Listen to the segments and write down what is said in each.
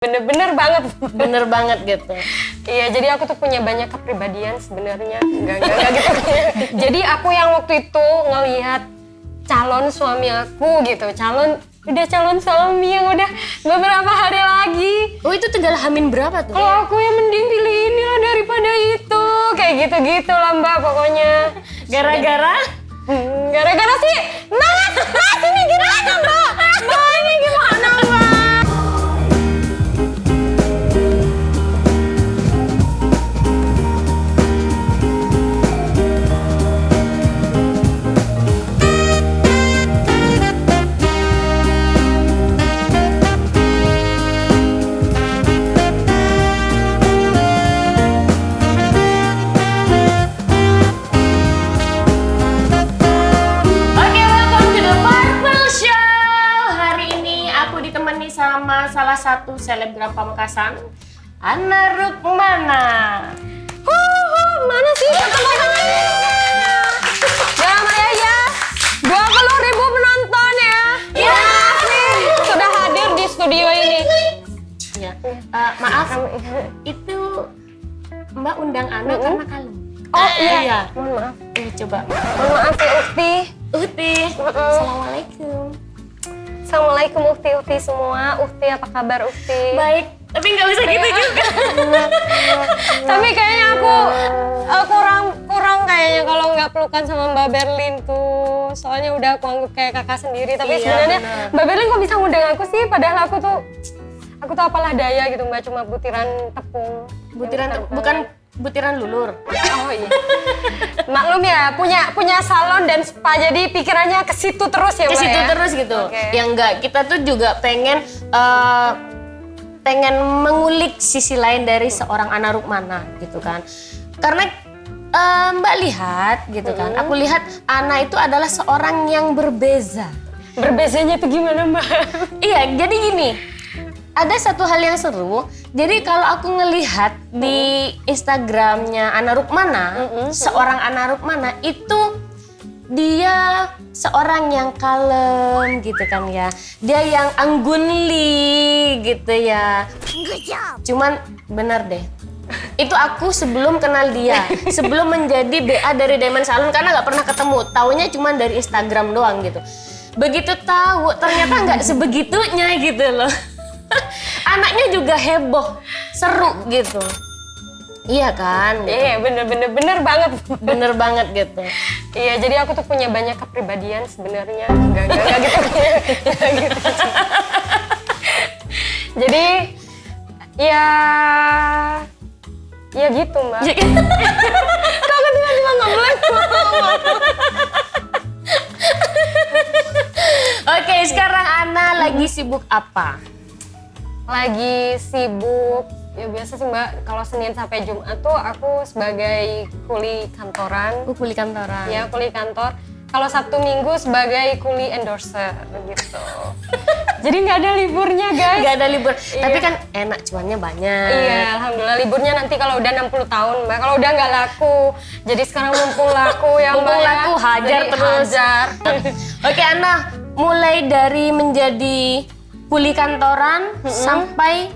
Bener-bener banget. Bener banget gitu. Iya, jadi aku tuh punya banyak kepribadian sebenarnya. Enggak gitu. Jadi aku yang waktu itu ngelihat calon suami aku gitu, calon suami yang udah beberapa hari lagi. Oh, itu tinggal Hamin berapa tuh? Kalau aku yang mending pilih inilah daripada itu. Kayak gitu-gitu lah Mbak pokoknya. Gara-gara? Gara-gara sih, Mbak, sini gimana Mbak? Mbak, ini gimana Mbak? Sama salah satu selebgram Pamekasan, Anna Rukmana. Mana sih teman-temannya? Ya Maya ya, 20.000 penonton ya. Ya, sudah hadir di studio ini. Ya, maaf, itu Mbak undang Anna karena kalem. Oh iya. Mohon maaf. Coba. Mohon maaf ya Ukti. Assalamualaikum. Assalamualaikum Ukti semua. Ukti apa kabar Ukti? Baik, tapi nggak usah gitu juga. Tapi kayaknya aku kurang kayaknya kalau nggak pelukan sama Mbak Berlin tuh. Soalnya udah aku anggap kayak kakak sendiri. Tapi sebenarnya Mbak Berlin kok bisa ngundang aku sih? Padahal aku tuh apalah daya gitu Mbak, cuma butiran tepung. Bukan butiran lulur. Oh iya. Maklum ya, punya salon dan spa, jadi pikirannya ke situ terus ya Mbak. Ke situ ya? terus gitu. Okay. Ya enggak, kita tuh juga pengen mengulik sisi lain dari seorang Anna Rukmana gitu kan. Karena Mbak lihat gitu kan, aku lihat Anna itu adalah seorang yang berbeza. Berbezanya tuh gimana Mbak? Iya, jadi gini. Ada satu hal yang seru, jadi kalau aku ngelihat di Instagramnya Anna Rukmana, seorang Anna Rukmana itu dia seorang yang kalem gitu kan ya, dia yang anggunli gitu ya. Cuman bener deh, itu aku sebelum kenal dia, sebelum menjadi BA dari Diamond Salon karena nggak pernah ketemu, taunya cuma dari Instagram doang gitu. Begitu tahu ternyata nggak sebegitunya gitu loh. Anaknya juga heboh, seru gitu. Iya kan? Gitu. Iya bener banget. Bener banget gitu. Iya, jadi aku tuh punya banyak kepribadian sebenarnya. Enggak gitu. Enggak gitu. Jadi ya gitu Mbak. Kok tiba-tiba ngeblank? Oke, sekarang Anna lagi sibuk apa? Lagi sibuk, ya biasa sih Mbak, kalau Senin sampai Jumat tuh aku sebagai kuli kantoran. Kuli kantoran. Ya, kuli kantor. Kalau Sabtu Minggu sebagai kuli endorser gitu. Jadi nggak ada liburnya guys. Nggak ada libur, Iya. tapi kan enak cuannya banyak. Iya, alhamdulillah liburnya nanti kalau udah 60 tahun Mbak. Kalau udah nggak laku, jadi sekarang mumpung laku ya Mbak. Mumpung ya. laku, hajar Jadi terus. Hajar. Oke Anna, mulai dari menjadi kuli kantoran sampai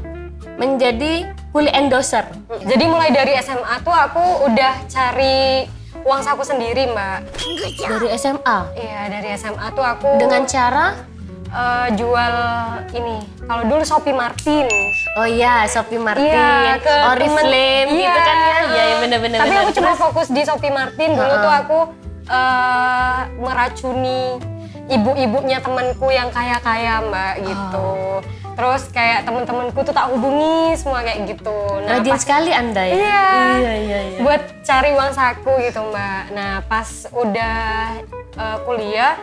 menjadi kuli endorser. Jadi mulai dari SMA tuh aku udah cari uang saku sendiri Mbak. Dari SMA? Iya, dari SMA tuh aku Dengan cara? jual ini. Kalau dulu Shopee Martin. Oh iya, Shopee Martin, Iya, ke Oriflame gitu kan ya. Iya, bener-bener. Tapi aku cuma fokus di Shopee Martin. Dulu tuh aku meracuni ibu-ibunya temanku yang kaya-kaya Mbak gitu. Terus kayak temen-temenku tuh tak hubungi semua kayak gitu. Nah, rajin sekali Anda ya? Iya. Buat cari uang saku gitu Mbak. Nah pas udah kuliah,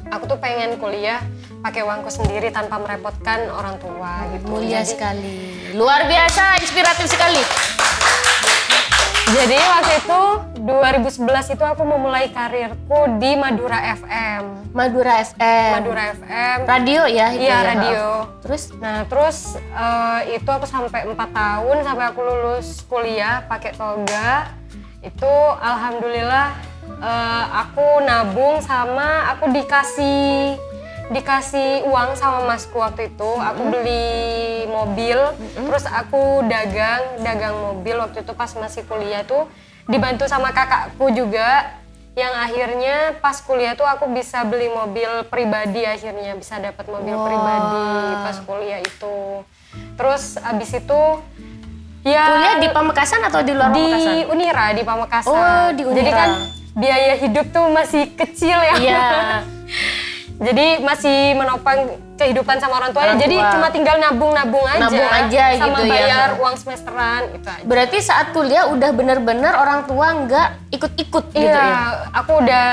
aku tuh pengen kuliah pakai uangku sendiri tanpa merepotkan orang tua gitu. Mulia sekali, luar biasa, inspiratif sekali. Jadi waktu itu 2011 itu aku memulai karirku di Madura FM. Madura FM. Radio ya? Iya, radio. Terus? Nah terus itu aku sampai 4 tahun sampai aku lulus kuliah pakai toga. Itu alhamdulillah aku nabung sama aku dikasih dikasih uang sama masku waktu itu, aku beli mobil, terus aku dagang mobil waktu itu pas masih kuliah tuh, dibantu sama kakakku juga, yang akhirnya pas kuliah tuh aku bisa beli mobil pribadi, akhirnya bisa dapat mobil pribadi pas kuliah itu. Terus abis itu ya Kuliah di Pamekasan atau di luar Pamekasan? di Unira, di Pamekasan. Oh, di Unira. Jadi kan biaya hidup tuh masih kecil ya. Iya. Jadi masih menopang kehidupan sama orang tuanya. Orang Jadi tua. cuma tinggal nabung aja. Nabung aja sama gitu ya. bayar uang semesteran itu aja. Berarti saat kuliah udah bener-bener orang tua nggak ikut-ikut gitu Iya, ya? aku udah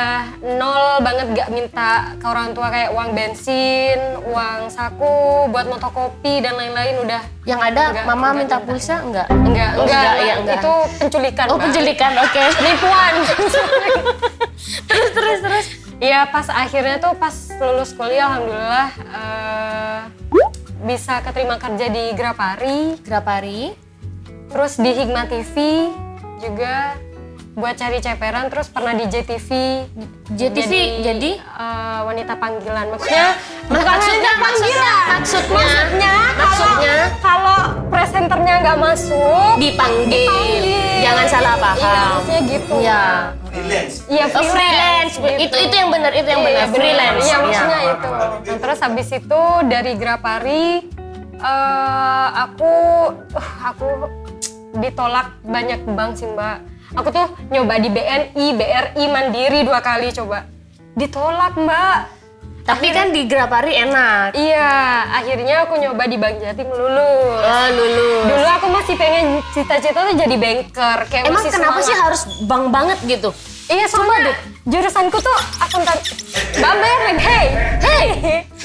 nol banget gak minta ke orang tua kayak uang bensin, uang saku, buat motokopi dan lain-lain udah. Yang ada Enggak, mama enggak minta minta. pulsa enggak? Enggak, Oh, enggak, ya, enggak. itu penculikan. Oh, Mbak. penculikan, oke. Penipuan. Terus. Iya, pas akhirnya tuh pas lulus kuliah alhamdulillah bisa keterima kerja di Grapari, Grapari. terus di Hikmah TV juga buat cari ceperan, terus pernah di JTV. JTV jadi? Wanita panggilan. Maksudnya bukan Maksudnya, wanita panggilan. maksudnya kalau presenternya nggak masuk dipanggil. Jangan salah paham. Iya, maksudnya gitu. Iya. Freelance. Iya, Oh, freelance. gitu. Itu yang benar, itu yang benar. Iya, Freelance. Iya, maksudnya Iya. itu. Nah, terus habis itu dari Grapari aku ditolak banyak bank sih, Mbak. Aku tuh nyoba di BNI, BRI, Mandiri 2 kali coba. Ditolak, Mbak. Tapi kan di Grapari enak. Iya, akhirnya aku nyoba di Bank Jatim lulus. Oh, lulus. Dulu aku masih pengen cita-cita tuh jadi banker, kayak Emang masih kenapa sih semangat. harus bank banget gitu? Iya, soalnya jurusanku tuh akuntan. Mbak Berin, hey.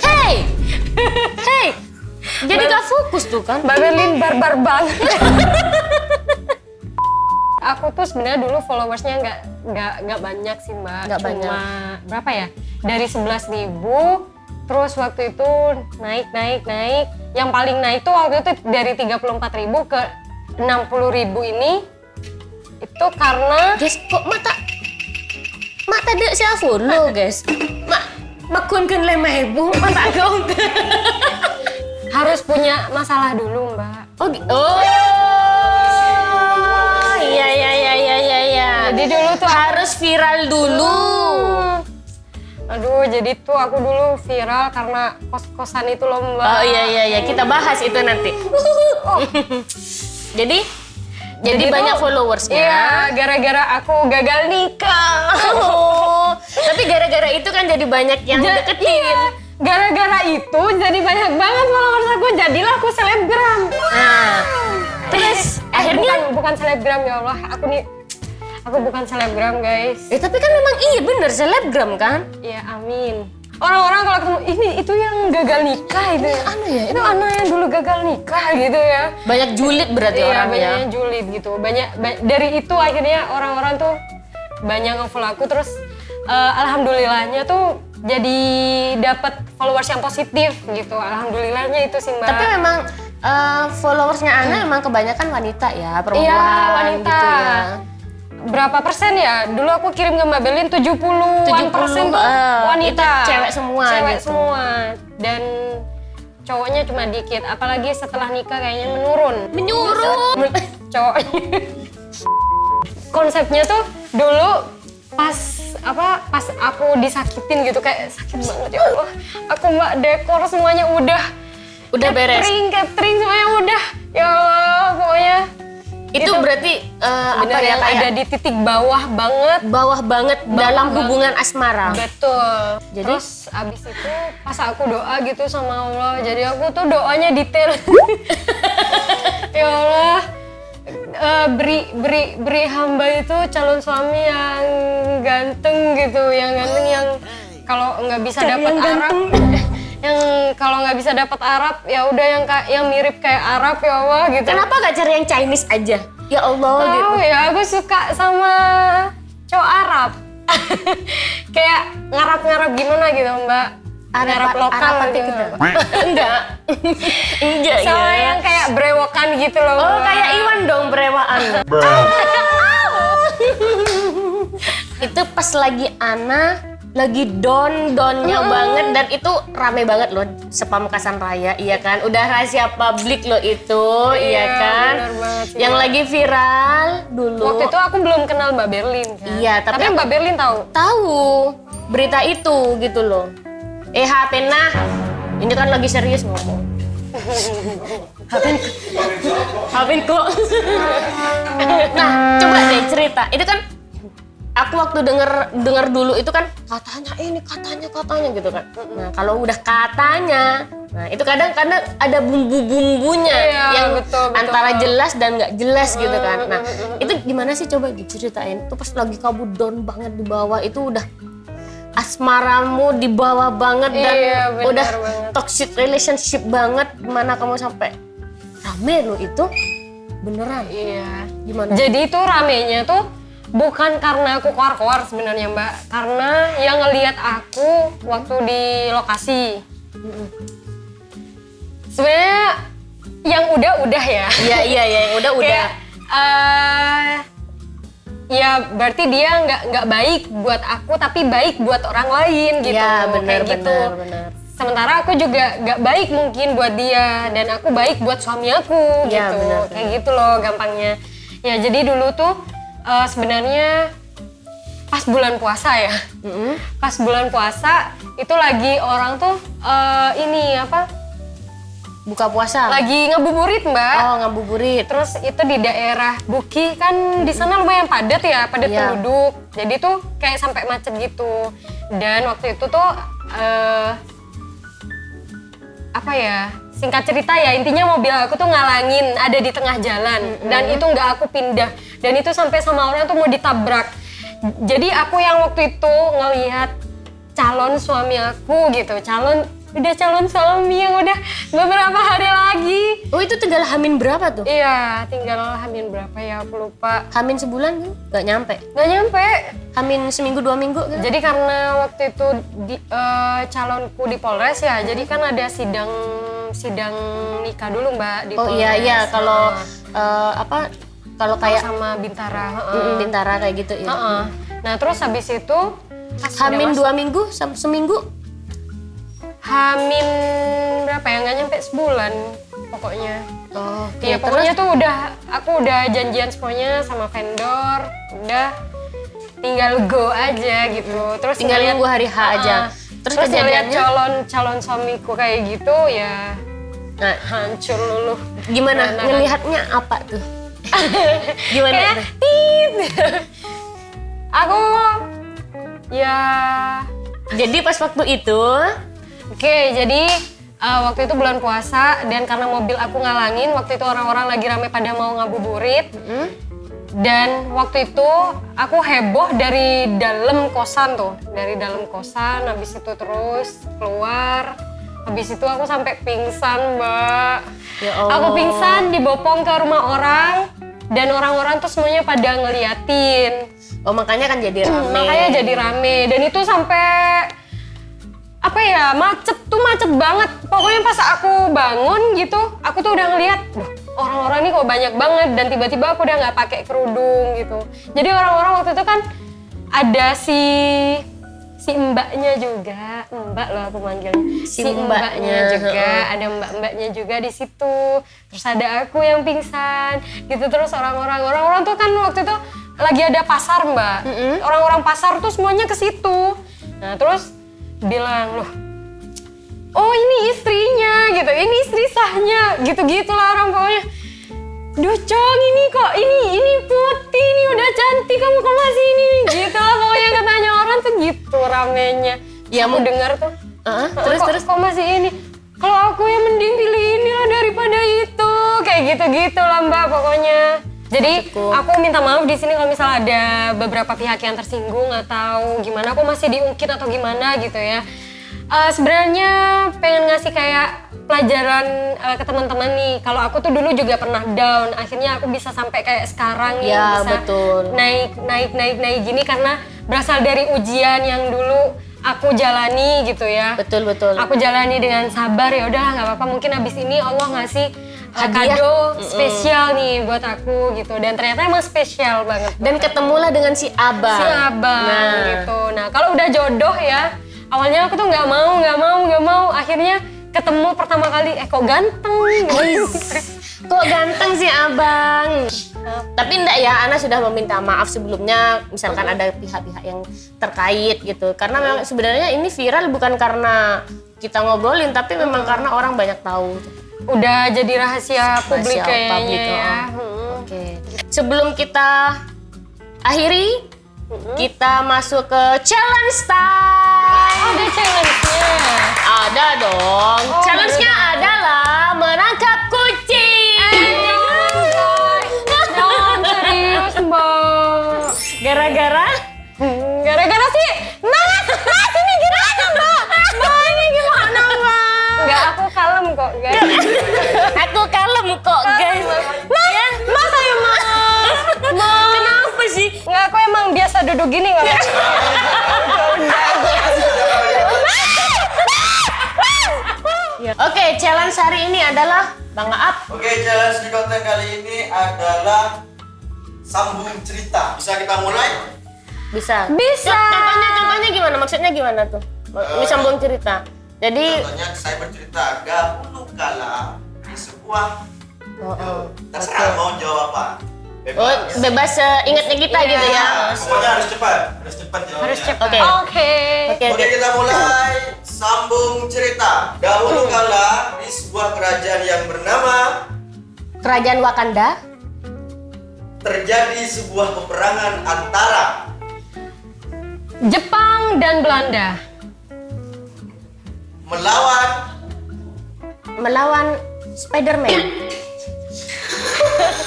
Hey. Jadi gak fokus tuh kan? Mbak Berlin barbar banget. Aku tuh sebenarnya dulu followersnya nggak banyak sih, Mbak. Nggak Cuma banyak. berapa ya? Dari 11.000, terus waktu itu naik. Yang paling naik tuh waktu itu dari 34.000 ke 60.000 ini. Itu karena Guys, kok mata dek siapa follow, guys? Makun lemah ibu, mata gaung. harus punya masalah dulu, Mbak. Oh, iya. Jadi dulu tuh Harus viral dulu. Aduh, jadi tuh aku dulu viral karena kos-kosan itu loh, Mbak. Oh iya, kita bahas itu nanti. Jadi banyak tuh, followersnya. Iya, gara-gara aku gagal nikah. Oh, tapi gara-gara itu kan jadi banyak yang deketin. Iya, gara-gara itu jadi banyak banget followers aku. Jadilah aku selebgram. Nah, terus akhirnya bukan selebgram, ya Allah. Aku bukan selebgram, guys. tapi kan memang iya bener selebgram kan? Ya, amin. Orang-orang kalau ketemu itu yang gagal nikah itu. Anu ya, Itu anak yang dulu gagal nikah gitu ya. banyak julid berarti Iya, orangnya. banyak yang julid gitu. Dari itu akhirnya orang-orang tuh banyak nge-follow aku, terus alhamdulillahnya tuh jadi dapat followers yang positif gitu. Alhamdulillahnya itu sih, Mbak. Tapi memang followersnya Ana emang kebanyakan wanita ya, perempuan Iya, wanita. gitu ya. Berapa persen ya? Dulu aku kirim ke Mbak Berlin 70-an persen tuh wanita. itu cewek semua Cewek gitu. semua. Dan cowoknya cuma dikit. Apalagi setelah nikah kayaknya menurun. Cowoknya. Konsepnya tuh dulu pas aku disakitin gitu, kayak sakit banget, ya Allah. Aku Mbak dekor semuanya udah beres. Catering semuanya udah. Ya Allah, pokoknya Itu berarti apa bener ya yang kayak ada di titik bawah banget. dalam banget. hubungan asmara. Betul. Jadi? Terus abis itu pas aku doa gitu sama Allah, jadi aku tuh doanya detail. Ya Allah, beri hamba itu calon suami yang ganteng gitu, yang kalau nggak bisa dapat Arab, yang kalau nggak bisa dapat Arab ya udah yang mirip kayak Arab, ya Allah gitu. Kenapa gak cari yang Chinese aja? Ya Allah gitu. Tahu ya, aku suka sama cowok Arab. Kayak ngarap-ngarap gimana gitu, Mbak. Ngarap lokal gitu. Enggak. Enggak Sama ya. yang kayak brewokan gitu loh. Oh, Mbak. kayak Iwan dong berewaan. Itu pas lagi Ana lagi down-downnya banget, dan itu rame banget loh Sepamekasan Raya, iya kan? Udah rahasia publik loh itu, iya kan? Bener banget sih, Yang Mbak. lagi viral dulu. Waktu itu aku belum kenal Mbak Berlin kan. Iya, tapi aku Mbak Berlin tahu. tahu berita itu gitu loh. Pena, ini kan lagi serius ngomong. Hapin kok. Nah, coba deh cerita. Itu kan aku waktu denger dulu itu kan katanya ini katanya gitu kan. Nah, kalau udah katanya, nah itu kadang-kadang ada bumbu-bumbunya Iya, yang betul. antara jelas dan nggak jelas gitu kan. Nah, itu gimana sih, coba diceritain. Itu pas lagi kamu down banget di bawah, itu udah asmaramu di bawah banget dan Iya, benar udah banget. toxic relationship banget, mana kamu sampai rame lo itu beneran. Iya. Gimana? Jadi itu ramenya tuh bukan karena aku keluar-keluar sebenarnya Mbak, karena yang ngelihat aku waktu di lokasi. Sebenarnya yang udah ya. Iya yang udah. Kayak, ya berarti dia nggak baik buat aku tapi baik buat orang lain gitu. Iya, benar, kayak gitu. benar. Sementara aku juga nggak baik mungkin buat dia dan aku baik buat suami aku Iya, gitu. benar. Kayak gitu loh gampangnya. Ya jadi dulu tuh sebenarnya pas bulan puasa ya. Pas bulan puasa itu lagi orang tuh ini apa? Buka puasa. Lagi ngabuburit Mbak. Oh, ngabuburit. Terus itu di daerah Buki kan di sana lumayan padat ya, padat Iya. penduduk. Jadi tuh kayak sampai macet gitu. Dan waktu itu tuh apa ya? Singkat cerita ya, intinya mobil aku tuh ngalangin ada di tengah jalan dan itu nggak aku pindah. Dan itu sampai sama orang tuh mau ditabrak. Jadi aku yang waktu itu ngelihat calon suami aku gitu, calon suami yang udah beberapa hari lagi. Oh, itu tinggal Hamin berapa tuh? Iya, tinggal Hamin berapa ya, aku lupa. Hamin sebulan kan? Gak nyampe. Nggak nyampe. Hamin seminggu 2 minggu kan? Jadi karena waktu itu calonku di Polres ya, jadi kan ada sidang nikah dulu Mbak di Oh Polres. iya, kalau kalau kayak sama Bintara. Bintara kayak gitu ya. Nah terus habis itu pas Hamin udah 2 minggu seminggu. Hamin berapa ya, nggak nyampe sebulan pokoknya. Oh, oke. Iya pokoknya tuh aku udah janjian semuanya sama vendor, udah tinggal go aja gitu. Terus tinggal ngeliat- nunggu hari H aja. Terus ngeliat kejadiannya calon suamiku kayak gitu ya nah, hancur luluh. gimana? Nah, Ngelihatnya apa tuh? Gimana Kayak tuh? tit. Aku ya Jadi pas waktu itu, oke, jadi waktu itu bulan puasa dan karena mobil aku ngalangin, waktu itu orang-orang lagi rame pada mau ngabuburit. Dan waktu itu aku heboh dari dalam kosan tuh, habis itu terus keluar. Habis itu aku sampai pingsan, Mbak. Ya Allah. Aku pingsan dibopong ke rumah orang dan orang-orang tuh semuanya pada ngeliatin. oh makanya kan jadi rame. Makanya jadi rame dan itu sampai apa ya, macet banget. Pokoknya pas aku bangun gitu, aku tuh udah ngeliat, "Duh, orang-orang ini kok banyak banget," dan tiba-tiba aku udah nggak pakai kerudung gitu. Jadi orang-orang waktu itu kan ada si mbaknya juga, mbak loh aku manggilnya. Si mbaknya, juga, ada mbak-mbaknya juga di situ. Terus ada aku yang pingsan gitu. Terus orang-orang tuh kan waktu itu lagi ada pasar Mbak. Orang-orang pasar tuh semuanya ke situ. Nah terus bilang, loh, oh ini istrinya gitu, ini istri sahnya, gitu-gitulah orang pokoknya. Duh Cong, ini kok, ini putih, ini udah cantik, kamu kok masih ini, gitu lah pokoknya katanya orang tuh gitu ramenya. Ya, aku dengar tuh, terus kok masih ini, kalau aku yang mending pilih ini lah daripada itu, kayak gitu-gitu lah Mbak pokoknya. Jadi aku minta maaf di sini kalau misalnya ada beberapa pihak yang tersinggung atau gimana, aku masih diungkit atau gimana gitu ya. Sebenarnya pengen ngasih kayak pelajaran ke teman-teman nih. Kalau aku tuh dulu juga pernah down, akhirnya aku bisa sampai kayak sekarang Ya, bisa betul. naik gini karena berasal dari ujian yang dulu aku jalani gitu ya. Betul. Aku jalani dengan sabar, ya udahlah nggak apa-apa. Mungkin abis ini Allah ngasih Hadiah. kado spesial nih buat aku gitu. Dan ternyata emang spesial banget. Dan ketemulah dengan si abang. Si abang Nah. gitu. Nah kalau udah jodoh ya, awalnya aku tuh nggak mau. Akhirnya ketemu pertama kali, kok ganteng gitu. Kok ganteng sih abang. Tapi enggak ya, Ana sudah meminta maaf sebelumnya. Misalkan ada pihak-pihak yang terkait gitu. Karena memang sebenarnya ini viral bukan karena kita ngobrolin, tapi memang karena orang banyak tahu. Udah jadi rahasia publik Rahasia kayaknya publik, ya. Oke. Sebelum kita akhiri, kita masuk ke challenge time. Ada challenge-nya. Ada dong. Oh, Challenge-nya adalah menangkap kucing. Jangan serius, Mbak. Gara-gara Gara-gara sih, Mas ini gimana, Mbak? Mbak ini gimana, Mbak? Enggak, aku kalem kok, guys. aku kalem kok, guys. Ya. Mas, ayo, Mas. Mas. Kenapa sih? Enggak, aku emang biasa duduk gini kalau. Oke, challenge hari ini adalah Bang Aap. Oke, challenge di konten kali ini adalah sambung cerita. Bisa kita mulai? Bisa. Bisa. Contohnya gimana? Maksudnya gimana tuh? Sambung cerita. Jadi Contohnya saya bercerita, dahulu kala di sebuah terserah mau jawab apa. bebas ingatnya kita Iya. gitu ya. Pokoknya harus cepat jawabnya. Harus cepat. Oke. Oke. Oke. Oke, kita mulai sambung cerita. Dahulu kala di sebuah kerajaan yang bernama Kerajaan Wakanda. terjadi sebuah peperangan antara Jepang dan Belanda. Melawan Spider-Man.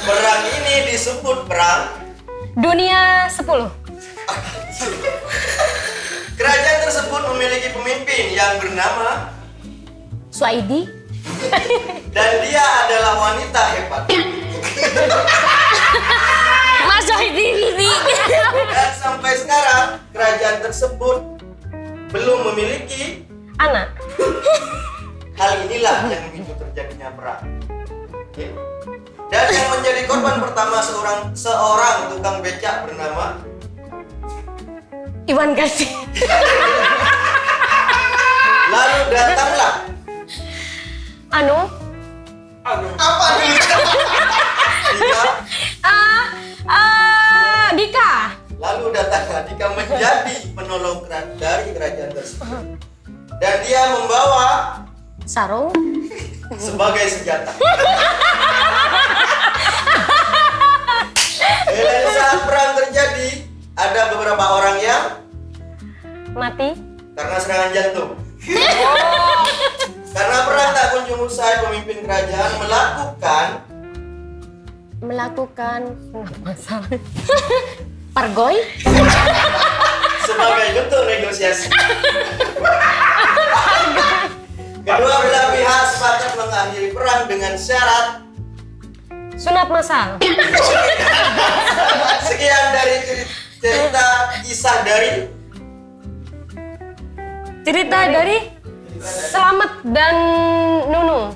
perang ini disebut perang. Dunia 10. Kerajaan tersebut memiliki pemimpin yang bernama Suaidi. dan dia adalah wanita hebat. Mas Suaidi ini. Dan sampai sekarang kerajaan tersebut belum memiliki. Anak. Hal inilah yang memicu terjadinya perang. Oke. Dan yang menjadi korban pertama seorang tukang becak bernama Iwan Kasih. lalu datanglah. Anu. Apa nih? Dika. Dika. Lalu datanglah Dika menjadi penolong dari kerajaan tersebut. Dan dia membawa Sarung. sebagai senjata. Dan saat perang terjadi, ada beberapa orang yang Mati. karena serangan jantung. Karena perang tak kunjung usai, pemimpin kerajaan melakukan pergoy. sebagai bentuk negosiasi. Kedua belah pihak sepakat mengakhiri perang dengan syarat. Sunat masal. Sekian dari cerita kisah dari Cerita dari Selamat dan Nunu.